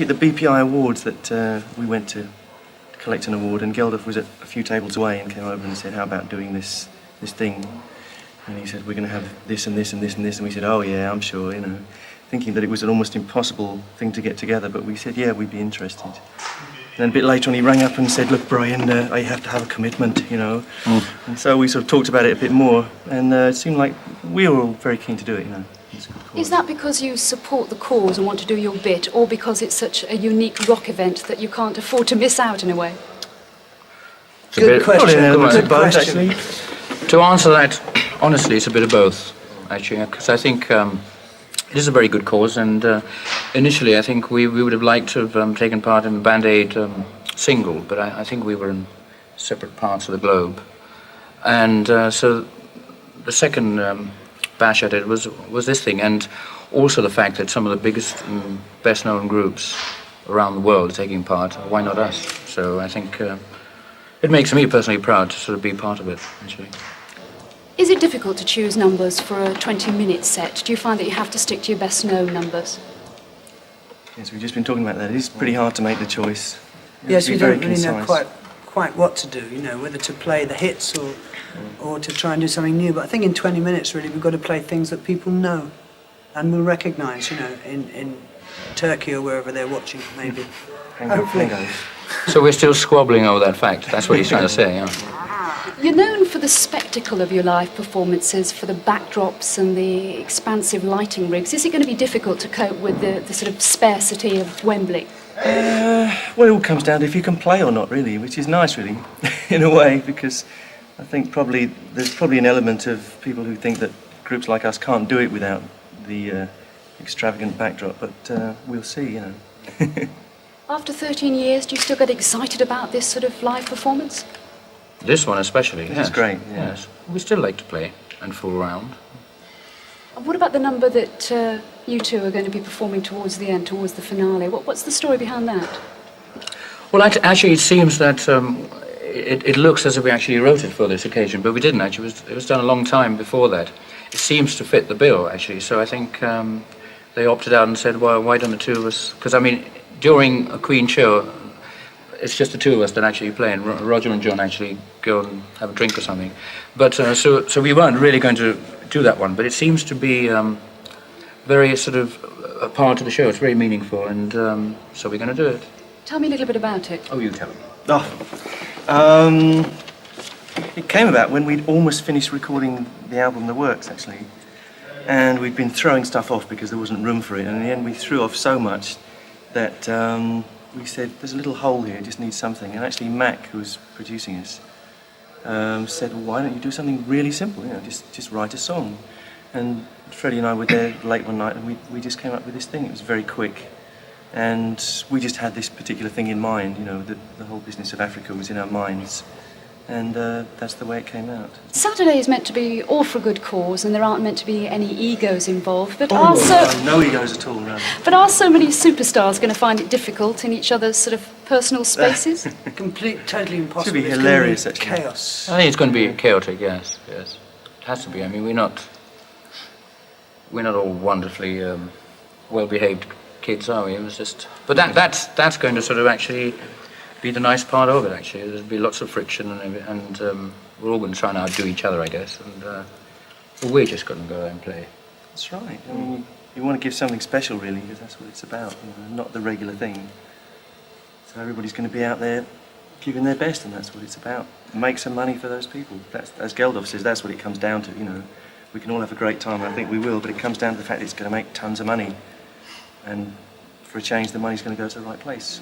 At the BPI Awards that we went to collect an award, and Geldof was a few tables away and came over and said, how about doing this thing? And he said, we're going to have this and this and this and this, and we said, oh yeah, I'm sure, you know, thinking that it was an almost impossible thing to get together, but we said, yeah, we'd be interested. And then a bit later on he rang up and said, look Brian, I have to have a commitment, you know. And so we sort of talked about it a bit more, and it seemed like we were all very keen to do it, you know. Is that because you support the cause and want to do your bit, or because it's such a unique rock event that you can't afford to miss out in a way? Good question. Good both, actually. To answer that, honestly, it's a bit of both, actually, because I think it is a very good cause, and initially I think we would have liked to have taken part in the Band Aid single, but I think we were in separate parts of the globe. And so the second bash at it was this thing, and also the fact that some of the biggest and best known groups around the world are taking part. Why not us? So I think it makes me personally proud to sort of be part of it, actually. Is it difficult to choose numbers for a 20-minute set? Do you find that you have to stick to your best known numbers? Yes, we've just been talking about that. It is pretty hard to make the choice. Yes, we don't really know quite what to do, you know, whether to play the hits or to try and do something new. But I think in 20 minutes, really, we've got to play things that people know and will recognise, you know, in Turkey or wherever they're watching, maybe. Hopefully. So we're still squabbling over that fact. That's what he's trying to say, yeah. You're known for the spectacle of your live performances, for the backdrops and the expansive lighting rigs. Is it going to be difficult to cope with the sort of sparsity of Wembley? Well, it all comes down to if you can play or not, really, which is nice, really, in a way, because I think there's probably an element of people who think that groups like us can't do it without the extravagant backdrop, but we'll see, you know. After 13 years, do you still get excited about this sort of live performance? This one especially, This yes. is great, yeah. Yes. We still like to play and fool around. And what about the number that you two are going to be performing towards the end, towards the finale? What's the story behind that? Well, actually, it seems that it looks as if we actually wrote it for this occasion, but we didn't actually. It was done a long time before that. It seems to fit the bill, actually, so I think they opted out and said, well, why don't the two of us... Because, I mean, during a Queen show, it's just the two of us that actually play, and Roger and John actually go and have a drink or something. But so we weren't really going to do that one, but it seems to be very sort of a part of the show. It's very meaningful, and so we're going to do it. Tell me a little bit about it. Oh, you tell them. It came about when we'd almost finished recording the album The Works, actually, and we'd been throwing stuff off because there wasn't room for it, and in the end we threw off so much that we said, there's a little hole here, it just needs something. And actually Mac, who was producing us, said, well, why don't you do something really simple, you know, just write a song. And Freddie and I were there late one night, and we just came up with this thing. It was very quick, and we just had this particular thing in mind, you know, the whole business of Africa was in our minds, and that's the way it came out. Saturday is meant to be all for a good cause, and there aren't meant to be any egos involved, but no egos at all, no. But are so many superstars going to find it difficult in each other's sort of personal spaces? Totally impossible. Should be hilarious, it's actually. Chaos. I think it's going to be chaotic, yes. It has to be. I mean, we're not all wonderfully well-behaved kids, are we? It was just... But that's going to sort of actually be the nice part of it, actually. There'll be lots of friction, and we're all going to try and outdo each other, I guess. And we're just going to go there and play. That's right. I mean, you want to give something special, really, because that's what it's about, you know, not the regular thing. So everybody's going to be out there giving their best, and that's what it's about. Make some money for those people. That's, as Geldof says, that's what it comes down to, you know. We can all have a great time, and I think we will, but it comes down to the fact that it's going to make tons of money. And for a change, the money's going to go to the right place.